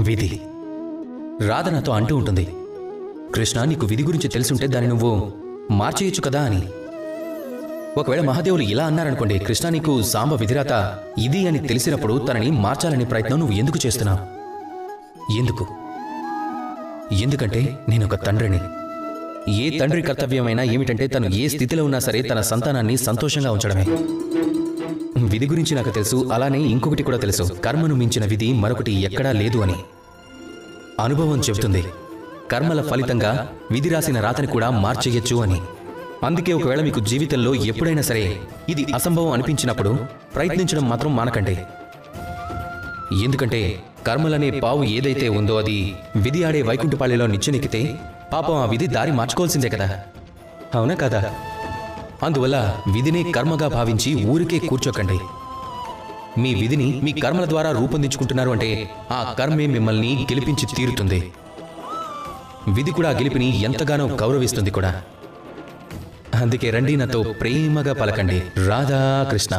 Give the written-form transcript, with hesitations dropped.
విధి. రాధ నాతో అంటూ ఉంటుంది, కృష్ణ నీకు విధి గురించి తెలుసుంటే దాన్ని నువ్వు మార్చేయచ్చు కదా అని. ఒకవేళ మహాదేవులు ఇలా అన్నారనుకోండి, కృష్ణ నీకు సాంబ విధిరాత ఇది అని తెలిసినప్పుడు తనని మార్చాలనే ప్రయత్నం నువ్వు ఎందుకు చేస్తున్నావు? ఎందుకు? ఎందుకంటే నేనొక తండ్రిని. ఏ తండ్రి కర్తవ్యమైనా ఏమిటంటే తను ఏ స్థితిలో ఉన్నా సరే తన సంతానాన్ని సంతోషంగా ఉంచడమే. విధి గురించి నాకు తెలుసు, అలానే ఇంకొకటి కూడా తెలుసు, కర్మను మించిన విధి మరొకటి ఎక్కడా లేదు అని. అనుభవం చెబుతుంది కర్మల ఫలితంగా విధి రాసిన రాతని కూడా మార్చేయచ్చు అని. అందుకే ఒకవేళ మీకు జీవితంలో ఎప్పుడైనా సరే ఇది అసంభవం అనిపించినప్పుడు ప్రయత్నించడం మాత్రం మానకండి. ఎందుకంటే కర్మలనే పావు ఏదైతే ఉందో అది విధి ఆడే వైకుంఠపాళిలో నిచ్చెనెక్కితే పాపం ఆ విధి దారి మార్చుకోవాల్సిందే కదా, అవునా కదా? అందువల్ల విధిని కర్మగా భావించి ఊరికే కూర్చోకండి. మీ విధిని మీ కర్మల ద్వారా రూపొందించుకుంటున్నారు అంటే ఆ కర్మే మిమ్మల్ని గెలిపించి తీరుతుంది. విధి కూడా గెలిపిని ఎంతగానో గౌరవిస్తుంది కూడా. అందుకే రండి నాతో ప్రేమగా పలకండి, రాధా కృష్ణ.